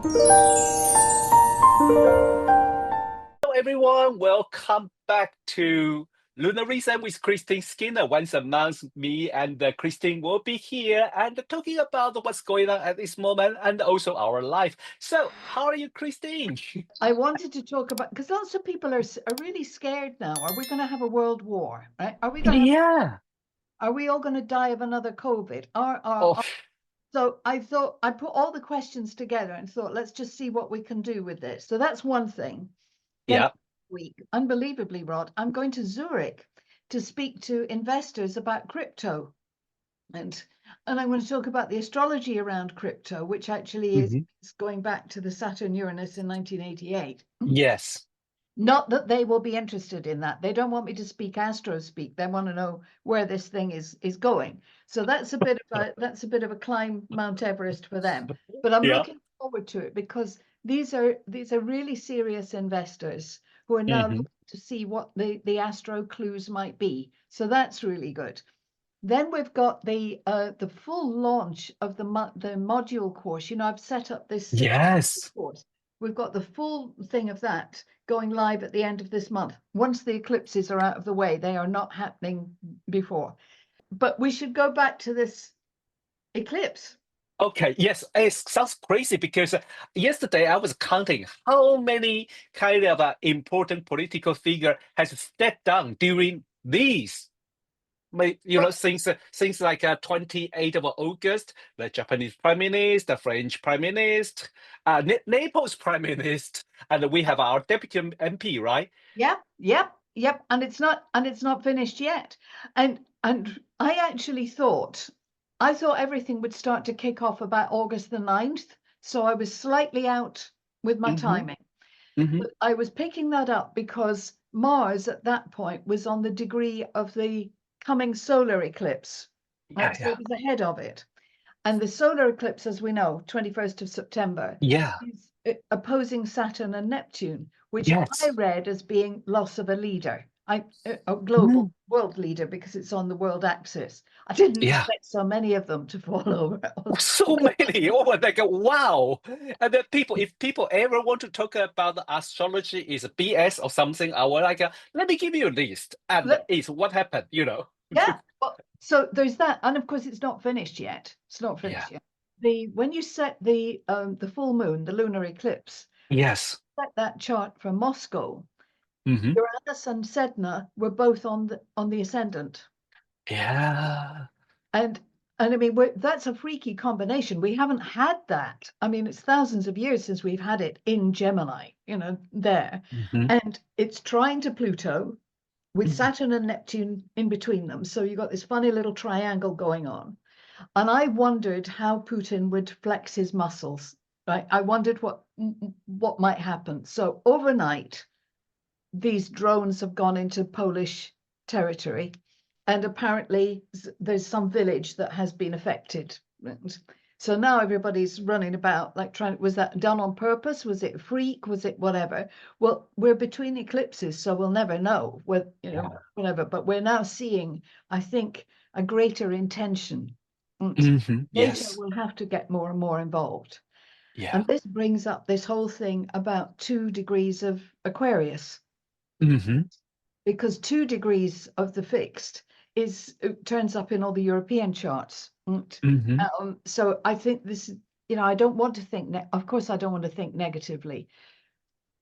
Hello everyone, welcome back to Lunar Reason with Christine Skinner. Once a month, me and Christine will be here and talking about what's going on at this moment and also our life. So, how are you, Christine? I wanted to talk about, because lots of people are really scared now. Are we going to have a world war? Right? Are we going to? Yeah. Are we all going to die of another COVID? Oh, So I thought I put all the questions together and thought, let's just see what we can do with this. So that's one thing. Then yeah. next week, unbelievably, Rod, I'm going to Zurich to speak to investors about crypto. And I'm going to talk about the astrology around crypto, which actually is going back to the Saturn Uranus in 1988. Yes. Not that they will be interested in that. They don't want me to speak astro speak. They want to know where this thing is going. So that's a bit of a climb Mount Everest for them. But I'm Yeah. looking forward to it because these are really serious investors who are now looking to see what the astro clues might be. So that's really good. Then we've got the full launch of the module course. You know, I've set up this Yes. course. We've got the full thing of that going live at the end of this month. Once the eclipses are out of the way, they are not happening before. But we should go back to this eclipse. Okay, yes, it sounds crazy because yesterday I was counting how many kind of important political figure has stepped down during these. Since like 28th of August, the Japanese Prime Minister, the French Prime Minister, Naples Prime Minister, and we have our deputy MP, right? Yep. And it's not finished yet. And I actually thought everything would start to kick off about August the 9th. So I was slightly out with my timing. But I was picking that up because Mars at that point was on the degree of the coming solar eclipse. Right? So it was ahead of it. And the solar eclipse, as we know, 21st of September, is opposing Saturn and Neptune, which I read as being loss of a leader, a global world leader, because it's on the world axis. I didn't expect so many of them to fall over. So many. Oh, like wow. And then if people ever want to talk about the astrology is BS or something, I will like, let me give you a list. And it's what happened, Yeah. Well, so there's that. And of course, it's not finished yet. It's not finished yet. When you set the full moon, the lunar eclipse, set that chart from Moscow, Uranus and Sedna were both on the ascendant. Yeah. And I mean, that's a freaky combination. We haven't had that. I mean, it's thousands of years since we've had it in Gemini, there. And it's trying to Pluto with Saturn and Neptune in between them. So you've got this funny little triangle going on. And I wondered how Putin would flex his muscles, right? I wondered what might happen. So overnight, these drones have gone into Polish territory. And apparently there's some village that has been affected. So now everybody's running about like was that done on purpose? Was it a freak? Was it whatever? Well, we're between eclipses, so we'll never know whatever. But we're now seeing, I think, a greater intention. NATO will have to get more and more involved. Yeah. And this brings up this whole thing about 2 degrees of Aquarius. Because 2 degrees of the fixed turns up in all the European charts. So I think this, I don't want to think, of course, I don't want to think negatively.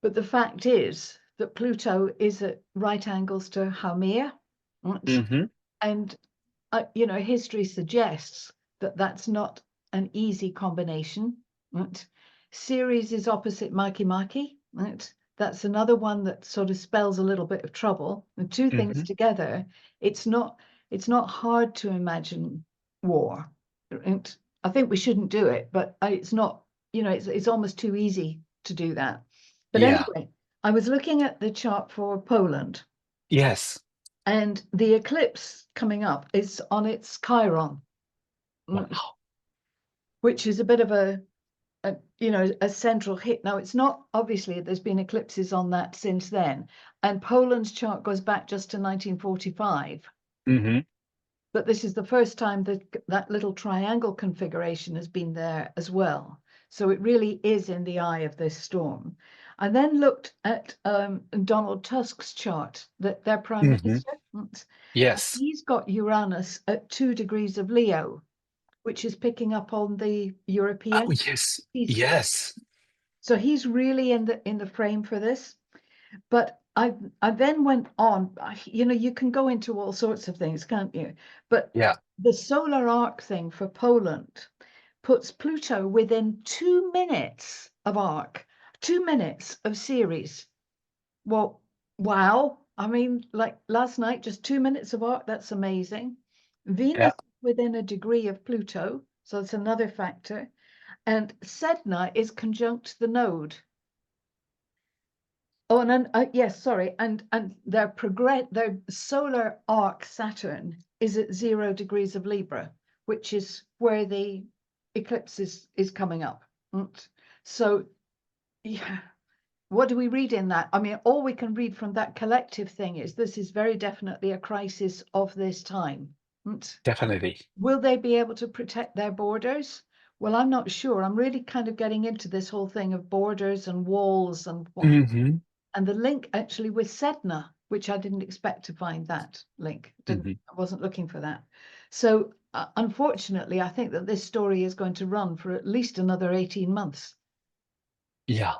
But the fact is that Pluto is at right angles to Haumea. And, history suggests that that's not an easy combination. Ceres is opposite Makemake. That's another one that sort of spells a little bit of trouble. And 2 things together, it's not hard to imagine war. And I think we shouldn't do it, but it's not, it's almost too easy to do that. But anyway, I was looking at the chart for Poland. Yes. And the eclipse coming up is on its Chiron, which is a bit of a central hit. Now, it's not, obviously, there's been eclipses on that since then. And Poland's chart goes back just to 1945. But this is the first time that little triangle configuration has been there as well. So it really is in the eye of this storm. I then looked at Donald Tusk's chart, that their prime minister. Yes. He's got Uranus at 2 degrees of Leo, which is picking up on the European. Oh, yes. Yes. So he's really in the frame for this. But I then went on. You can go into all sorts of things, can't you? But yeah, the solar arc thing for Poland puts Pluto within 2 minutes of arc, 2 minutes of Ceres. Well, wow. I mean, like last night, just 2 minutes of arc, that's amazing. Venus within a degree of Pluto, so it's another factor. And Sedna is conjunct the node. Oh, and then, yes, sorry, and their solar arc Saturn is at 0 degrees of Libra, which is where the eclipse is coming up. So, yeah, what do we read in that? I mean, all we can read from that collective thing is this is very definitely a crisis of this time. Definitely. Will they be able to protect their borders? Well, I'm not sure. I'm really kind of getting into this whole thing of borders and walls and and the link actually with Sedna, which I didn't expect to find that link. I wasn't looking for that. So unfortunately, I think that this story is going to run for at least another 18 months. Yeah.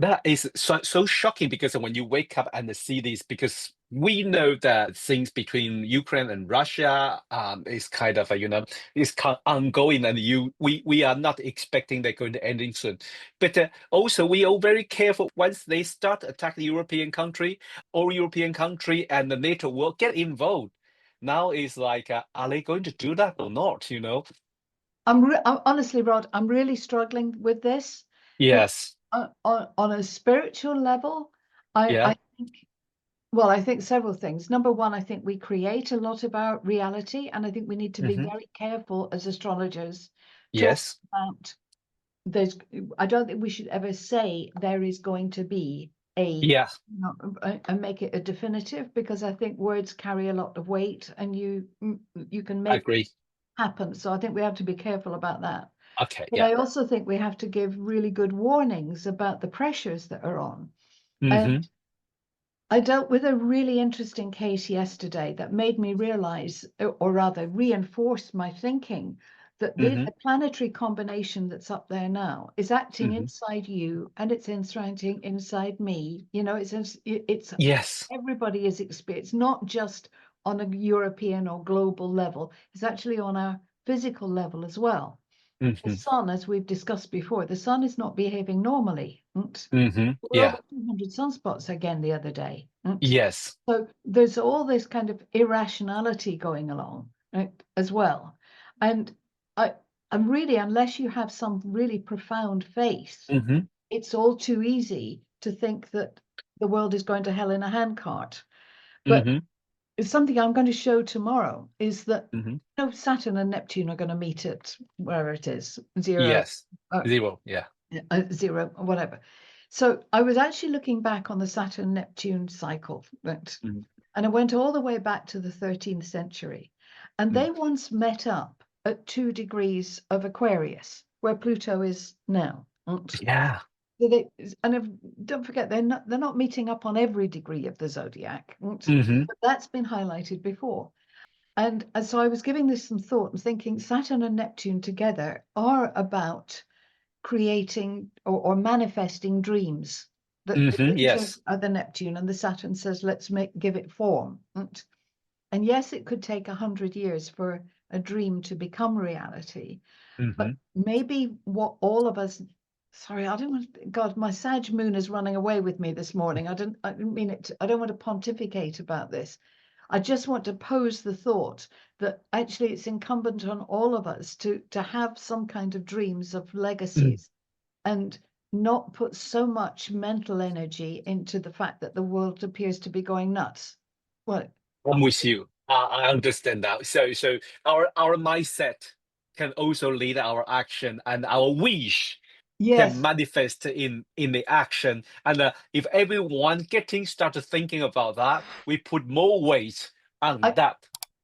That is so shocking, because when you wake up and see this, because we know that things between Ukraine and Russia is kind of is ongoing, and we are not expecting they're going to end soon. But also we are very careful once they start attacking European country, all European country and the NATO will get involved. Now it's like, are they going to do that or not? I'm honestly, Rod, I'm really struggling with this. Yes. On a spiritual level, I think several things. Number one, I think we create a lot of our reality, and I think we need to be very careful as astrologers. Yes. About I don't think we should ever say there is going to be and make it a definitive, because I think words carry a lot of weight, and you can make it happen. So I think we have to be careful about that. Okay. But I also think we have to give really good warnings about the pressures that are on. And I dealt with a really interesting case yesterday that made me realize, or rather reinforce my thinking, that the planetary combination that's up there now is acting inside you, and it's acting inside me. It's everybody is experiencing, not just on a European or global level. It's actually on a physical level as well. The sun, as we've discussed before, the sun is not behaving normally. Over 200 sunspots again the other day. Yes. So there's all this kind of irrationality going along, as well. And I'm really, unless you have some really profound faith, it's all too easy to think that the world is going to hell in a handcart. But it's something I'm going to show tomorrow, is that Saturn and Neptune are going to meet at wherever it is, 0. Yes. 0. 0, whatever. So I was actually looking back on the Saturn-Neptune cycle, and I went all the way back to the 13th century, and they once met up at 2 degrees of Aquarius, where Pluto is now. Yeah. Don't forget, they're not meeting up on every degree of the zodiac. But that's been highlighted before. And so I was giving this some thought and thinking Saturn and Neptune together are about creating or manifesting dreams. Yes. The Neptune, and the Saturn says, let's give it form. And yes, it could take 100 years for a dream to become reality. But maybe what all of us, sorry, I don't want, God, my Sag moon is running away with me this morning. I didn't mean it. I don't want to pontificate about this. I just want to pose the thought that actually it's incumbent on all of us to have some kind of dreams of legacies, and not put so much mental energy into the fact that the world appears to be going nuts. Well, I'm with you. I understand that. So our mindset can also lead our action, and our wish can manifest in the action. And if everyone started thinking about that, we put more weight on that.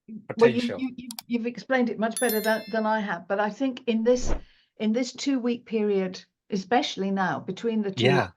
Well, potential. you've explained it much better than I have, but I think in this 2-week period, especially now between the two, Yeah.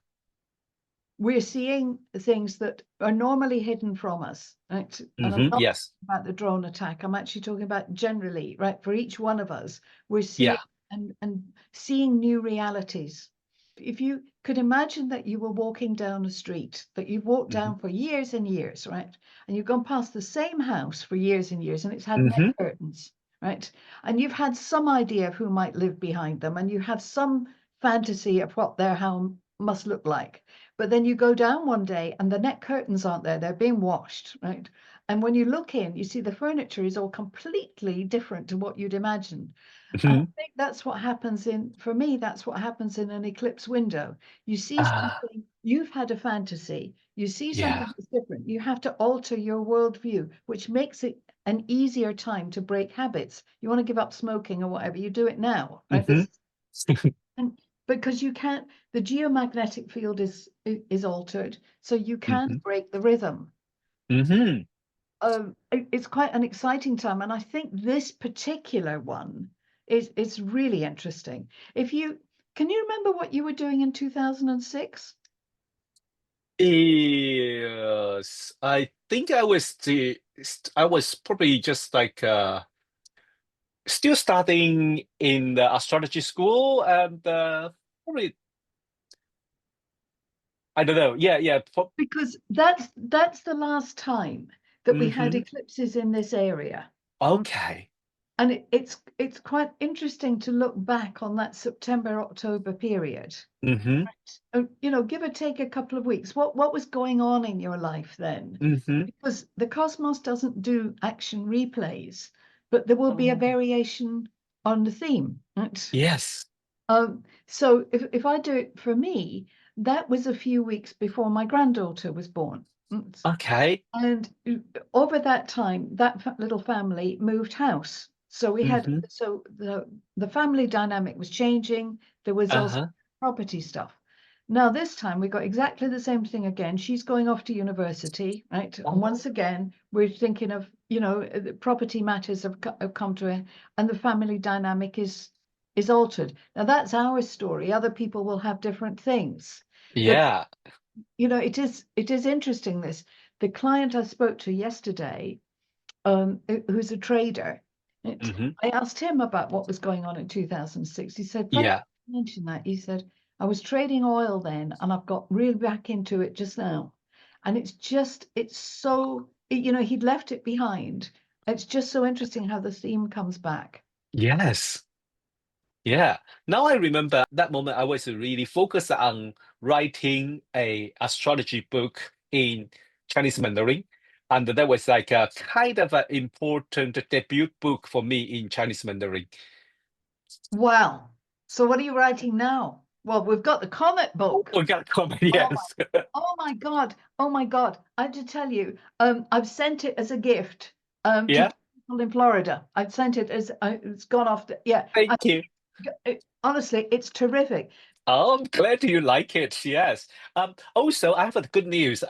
we're seeing things that are normally hidden from us, right? And I'm not Yes. talking about the drone attack. I'm actually talking about generally, right? For each one of us, we're seeing Yeah. and seeing new realities. If you could imagine that you were walking down a street that you've walked down for years and years, right? And you've gone past the same house for years and years, and it's had net curtains, right? And you've had some idea of who might live behind them, and you had some fantasy of what their home must look like. But then you go down one day and the net curtains aren't there, they're being washed, right? And when you look in, you see the furniture is all completely different to what you'd imagine. And I think that's what happens for me, that's what happens in an eclipse window. You see something, you've had a fantasy, you see something that's different. You have to alter your worldview, which makes it an easier time to break habits. You want to give up smoking or whatever, you do it now, right? And because you can't, the geomagnetic field is altered, so you can't break the rhythm. It's quite an exciting time, and I think this particular one is really interesting. Can you remember what you were doing in 2006? Yes, I think I was probably just like still studying in the astrology school, and probably I don't know. Yeah. Because that's the last time that we had eclipses in this area. Okay. And it's quite interesting to look back on that September-October period. Give or take a couple of weeks. What was going on in your life then? Because the cosmos doesn't do action replays, but there will be a variation on the theme, right? Yes. So if I do it for me, that was a few weeks before my granddaughter was born. Okay. And over that time, that little family moved house. So we had, so the family dynamic was changing. There was also property stuff. Now this time we got exactly the same thing again. She's going off to university, right? And once again, we're thinking of, the property matters have come to it, and the family dynamic is altered. Now that's our story. Other people will have different things. Yeah. But, it is interesting, this. The client I spoke to yesterday, who's a trader, I asked him about what was going on in 2006. He said, funny Yeah. you mention that. He said, I was trading oil then, and I've got really back into it just now. And it's so, he'd left it behind. It's just so interesting how the theme comes back. Yes. Yeah. Now I remember that moment I was really focused on writing a astrology book in Chinese Mandarin. And that was like a kind of an important debut book for me in Chinese Mandarin. Wow. So what are you writing now? Well, we've got the comet book. We got a comment, yes. Oh my God. Oh my God. I have to tell you, I've sent it as a gift to people in Florida. I've sent it as it's gone off. Thank you. Honestly, it's terrific. Oh, I'm glad you like it. Yes. Also, I have a good news.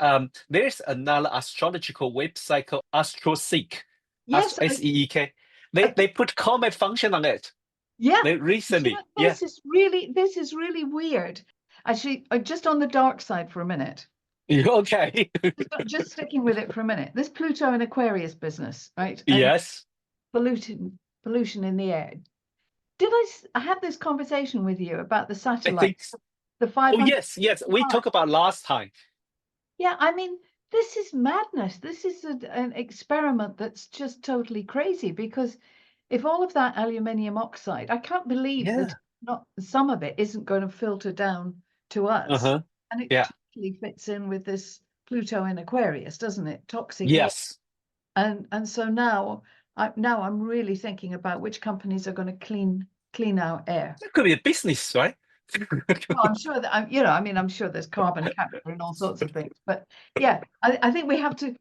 There's another astrological website called AstroSeek. Yes, SEEK. They put comment function on it. Yeah. Recently. This is really weird. Actually, just on the dark side for a minute. Okay. Just sticking with it for a minute. This Pluto and Aquarius business, right? And Yes. pollution in the air. Did I have this conversation with you about the satellites? The 500. Oh, yes. We talked about last time. Yeah, I mean, this is madness. This is an experiment that's just totally crazy, because if all of that aluminium oxide, I can't believe that not some of it isn't going to filter down to us. And it totally fits in with this Pluto in Aquarius, doesn't it? Toxic. Yes. And so now I'm really thinking about which companies are going to clean our air. That could be a business, right? Well, I'm sure that I'm sure there's carbon capture and all sorts of things. But yeah, I think we have to,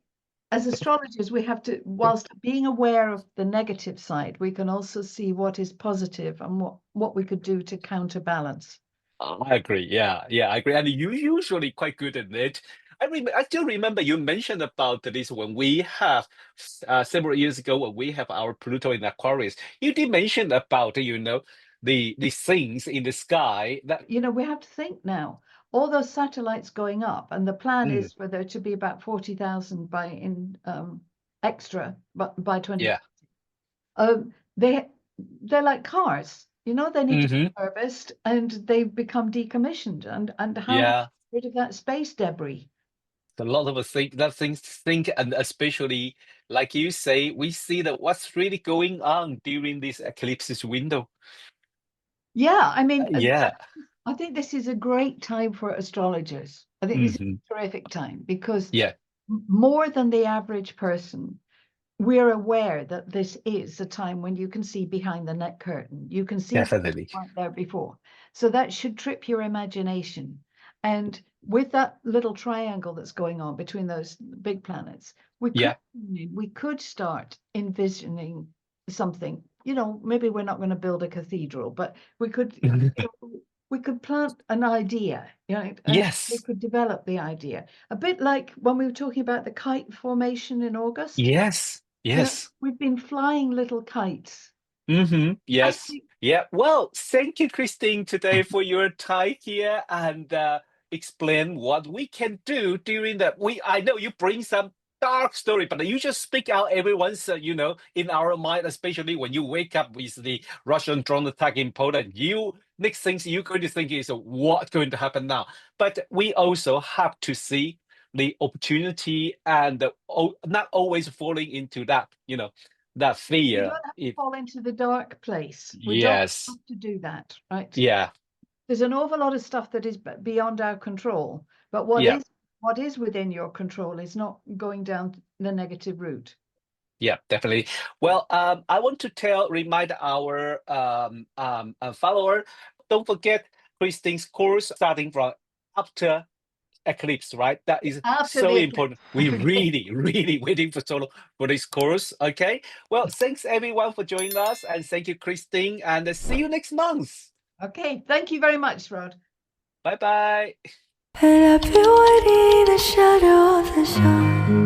as astrologers, we have to, whilst being aware of the negative side, we can also see what is positive and what we could do to counterbalance. I agree. Yeah, I agree. And you're usually quite good at it. I still remember you mentioned about this when we have several years ago when we have our Pluto in Aquarius. You did mention about the things in the sky that we have to think now. All those satellites going up, and the plan Mm. is for there to be about 40,000 extra, but by 20. Yeah. They're like cars. They need to be Mhm. serviced, and they become decommissioned. And how do you Yeah. get rid of that space debris? A lot of us think, and especially like you say, we see that what's really going on during this eclipses window. Yeah, I mean, Yeah. I think this is a great time for astrologers. I think this is Mhm. a terrific time because Yeah. more than the average person, we're aware that this is a time when you can see behind the net curtain. You can see things Definitely. that weren't there before. So that should trip your imagination. And with that little triangle that's going on between those big planets, Yeah. we could start envisioning something. Maybe we're not going to build a cathedral, but we could we could plant an idea, and we Yes. could develop the idea. A bit like when we were talking about the kite formation in August. Yes. Yes. We've been flying little kites. Yes. Yeah. Well, thank you, Christine, today for your time here and explain what we can do during that. I know you bring some dark story, but you just speak out everyone's, in our mind, especially when you wake up with the Russian drone attack in Poland. Next things you're going to think is what's going to happen now. But we also have to see the opportunity and not always falling into that, that We fear. don't have to fall into the dark place. We don't Yes. have to do that, right? Yeah. There's an awful lot of stuff that is beyond our control, but what is within your control is not going down the negative route. Yeah, definitely. Well, I want to remind our follower, don't forget Christine's course starting from after eclipse, right? That is After so the important. We really, really waiting for so long for this course. Okay. Well, thanks everyone for joining us, and thank you, Christine, and see you next month. Okay, thank you very much, Rod. Bye bye. And I've been waiting in the shadow of the sun.